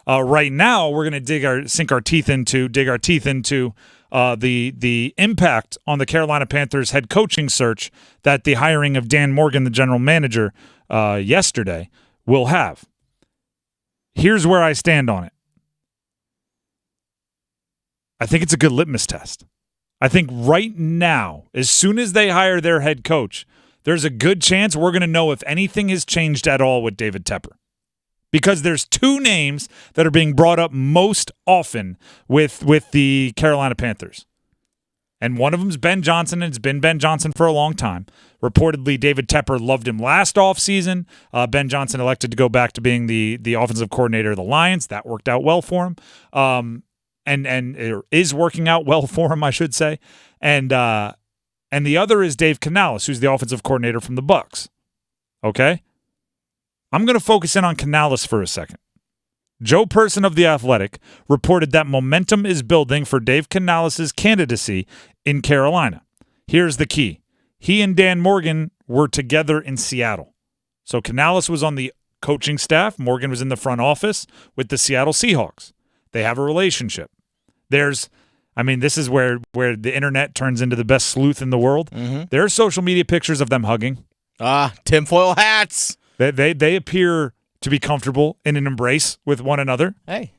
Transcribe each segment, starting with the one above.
Right now, we're going to dig our teeth into the impact on the Carolina Panthers head coaching search that the hiring of Dan Morgan, the general manager, yesterday will have. Here's where I stand on it. I think it's a good litmus test. I think right now, as soon as they hire their head coach, there's a good chance we're going to know if anything has changed at all with David Tepper. Because there's two names that are being brought up most often with the Carolina Panthers. And one of them is Ben Johnson, and it's been Ben Johnson for a long time. Reportedly, David Tepper loved him last offseason. Ben Johnson elected to go back to being the offensive coordinator of the Lions. That worked out well for him. And it is working out well for him, I should say. And the other is Dave Canales, who's the offensive coordinator from the Bucs. Okay? I'm going to focus in on Canales for a second. Joe Person of The Athletic reported that momentum is building for Dave Canales' candidacy in Carolina. Here's the key. He and Dan Morgan were together in Seattle. So Canales was on the coaching staff. Morgan was in the front office with the Seattle Seahawks. They have a relationship. This is where the internet turns into the best sleuth in the world. Mm-hmm. There are social media pictures of them hugging. Tinfoil hats. They appear to be comfortable in an embrace with one another. Hey.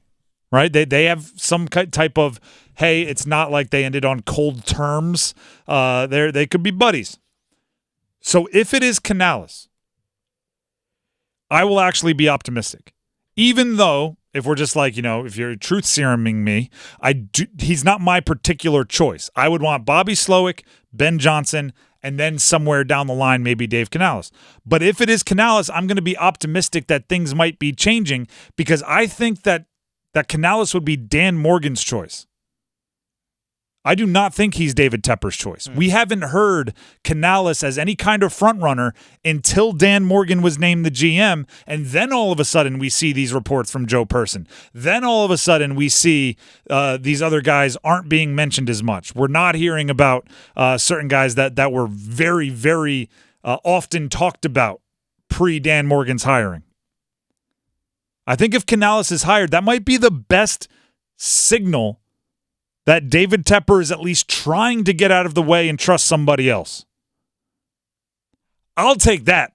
Right? They have some type of, hey, it's not like they ended on cold terms. They could be buddies. So if it is Canales, I will actually be optimistic. Even though, if we're just like, if you're truth seruming me, he's not my particular choice. I would want Bobby Slowick, Ben Johnson, and then somewhere down the line, maybe Dave Canales. But if it is Canales, I'm going to be optimistic that things might be changing because I think that Canales would be Dan Morgan's choice. I do not think he's David Tepper's choice. We haven't heard Canales as any kind of front runner until Dan Morgan was named the GM, and then all of a sudden we see these reports from Joe Person. Then all of a sudden we see these other guys aren't being mentioned as much. We're not hearing about certain guys that were very, very often talked about pre-Dan Morgan's hiring. I think if Canales is hired, that might be the best signal that David Tepper is at least trying to get out of the way and trust somebody else. I'll take that,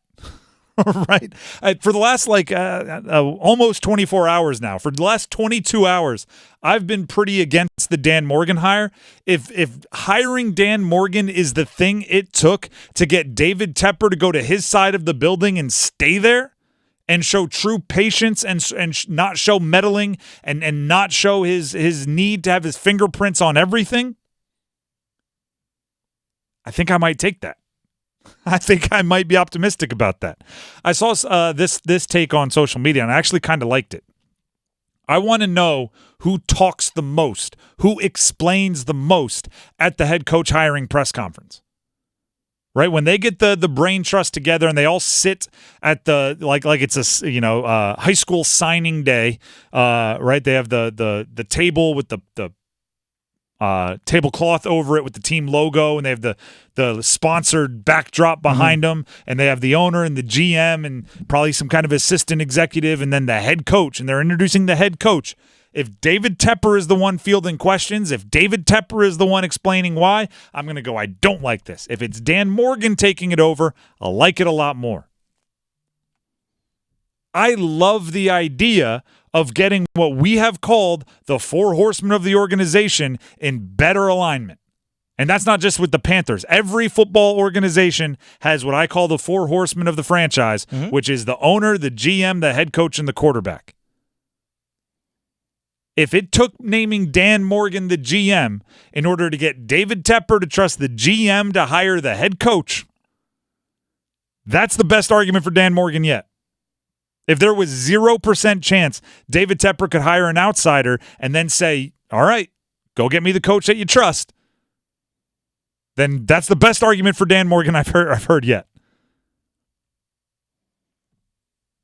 right? For the last almost 24 hours now, for the last 22 hours, I've been pretty against the Dan Morgan hire. If hiring Dan Morgan is the thing it took to get David Tepper to go to his side of the building and stay there, and show true patience and not show meddling and not show his need to have his fingerprints on everything, I think I might take that. I think I might be optimistic about that. I saw this take on social media, and I actually kind of liked it. I want to know who talks the most, who explains the most at the head coach hiring press conference. Right, when they get the brain trust together and they all sit at the like it's a high school signing day, right? They have the table with the tablecloth over it with the team logo, and they have the sponsored backdrop behind them, and they have the owner and the GM and probably some kind of assistant executive, and then the head coach, and they're introducing the head coach. If David Tepper is the one fielding questions, if David Tepper is the one explaining why, I'm going to go, I don't like this. If it's Dan Morgan taking it over, I'll like it a lot more. I love the idea of getting what we have called the four horsemen of the organization in better alignment. And that's not just with the Panthers. Every football organization has what I call the four horsemen of the franchise, which is the owner, the GM, the head coach, and the quarterback. If it took naming Dan Morgan the GM in order to get David Tepper to trust the GM to hire the head coach, that's the best argument for Dan Morgan yet. If there was 0% chance David Tepper could hire an outsider and then say, all right, go get me the coach that you trust, then that's the best argument for Dan Morgan I've heard yet.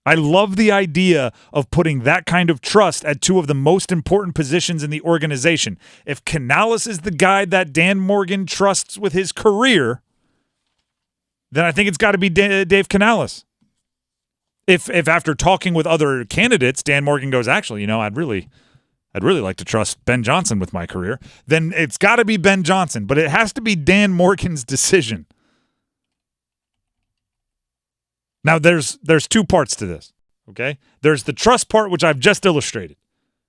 I love the idea of putting that kind of trust at two of the most important positions in the organization. If Canales is the guy that Dan Morgan trusts with his career, then I think it's got to be Dave Canales. If after talking with other candidates, Dan Morgan goes, actually, I'd really like to trust Ben Johnson with my career, then it's got to be Ben Johnson, but it has to be Dan Morgan's decision. Now, there's two parts to this, okay? There's the trust part, which I've just illustrated,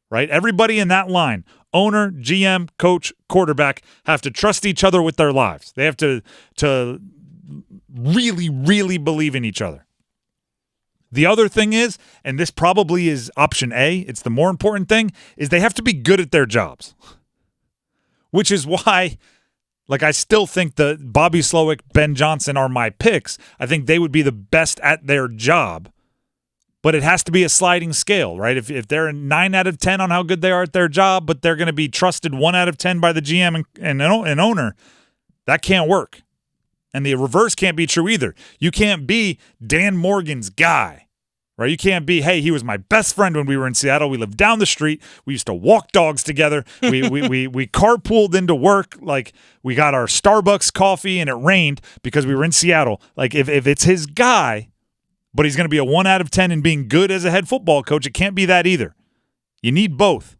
right? Everybody in that line, owner, GM, coach, quarterback, have to trust each other with their lives. They have to really, really believe in each other. The other thing is, and this probably is option A, it's the more important thing, is they have to be good at their jobs. Which is why, I still think the Bobby Slowick, Ben Johnson are my picks. I think they would be the best at their job. But it has to be a sliding scale, right? If they're a 9 out of 10 on how good they are at their job, but they're going to be trusted 1 out of 10 by the GM and owner, that can't work. And the reverse can't be true either. You can't be Dan Morgan's guy, right? You can't be, hey, he was my best friend when we were in Seattle. We lived down the street. We used to walk dogs together. We carpooled into work. We got our Starbucks coffee and it rained because we were in Seattle. If it's his guy, but he's going to be a 1 out of 10 in being good as a head football coach, it can't be that either. You need both.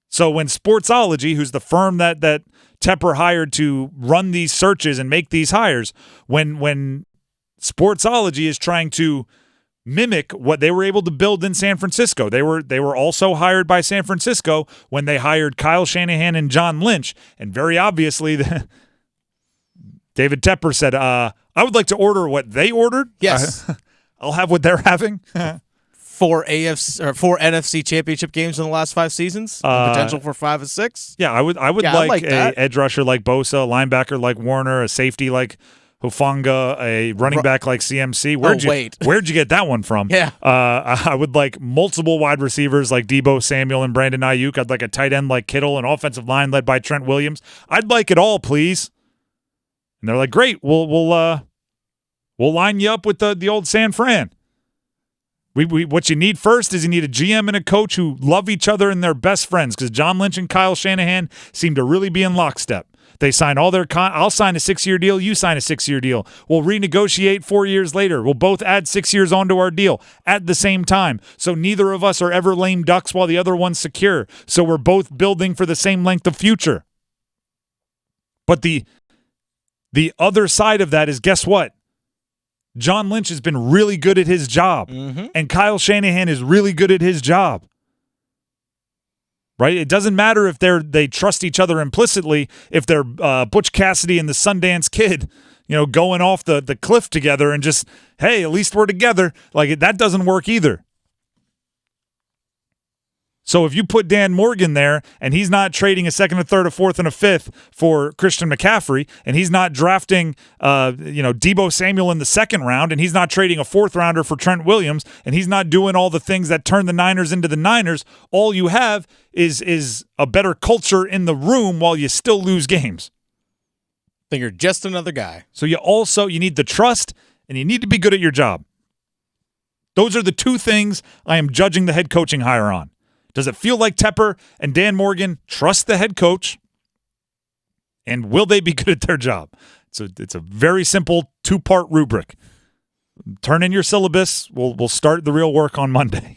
So when Sportsology, who's the firm that Tepper hired to run these searches and make these hires, when Sportsology is trying to mimic what they were able to build in San Francisco, they were also hired by San Francisco when they hired Kyle Shanahan and John Lynch, and very obviously David Tepper said, I would like to order what they ordered. Yes. I'll have what they're having. 4 NFC championship games in the last 5 seasons. Potential for 5 or 6. Yeah, I would like a edge rusher like Bosa, a linebacker like Warner, a safety like Hufanga, a running back like CMC. Where'd you get that one from? Yeah. I would like multiple wide receivers like Deebo Samuel and Brandon Ayuk. I'd like a tight end like Kittle, an offensive line led by Trent Williams. I'd like it all, please. And they're like, great, we'll line you up with the old San Fran. What you need first is you need a GM and a coach who love each other and they're best friends, because John Lynch and Kyle Shanahan seem to really be in lockstep. They sign all their I'll sign a 6-year deal, you sign a 6-year deal. We'll renegotiate 4 years later. We'll both add 6 years onto our deal at the same time. So neither of us are ever lame ducks while the other one's secure. So we're both building for the same length of future. But the other side of that is, guess what? John Lynch has been really good at his job, and Kyle Shanahan is really good at his job. Right? It doesn't matter if they trust each other implicitly, if they're Butch Cassidy and the Sundance Kid, going off the cliff together and just, hey, at least we're together. That doesn't work either. So if you put Dan Morgan there and he's not trading a 2nd, a 3rd, a 4th, and a 5th for Christian McCaffrey, and he's not drafting Deebo Samuel in the 2nd round, and he's not trading a 4th rounder for Trent Williams, and he's not doing all the things that turn the Niners into the Niners, all you have is a better culture in the room while you still lose games. Then you're just another guy. So you need the trust and you need to be good at your job. Those are the two things I am judging the head coaching hire on. Does it feel like Tepper and Dan Morgan trust the head coach? And will they be good at their job? It's a very simple 2-part rubric. Turn in your syllabus. We'll start the real work on Monday.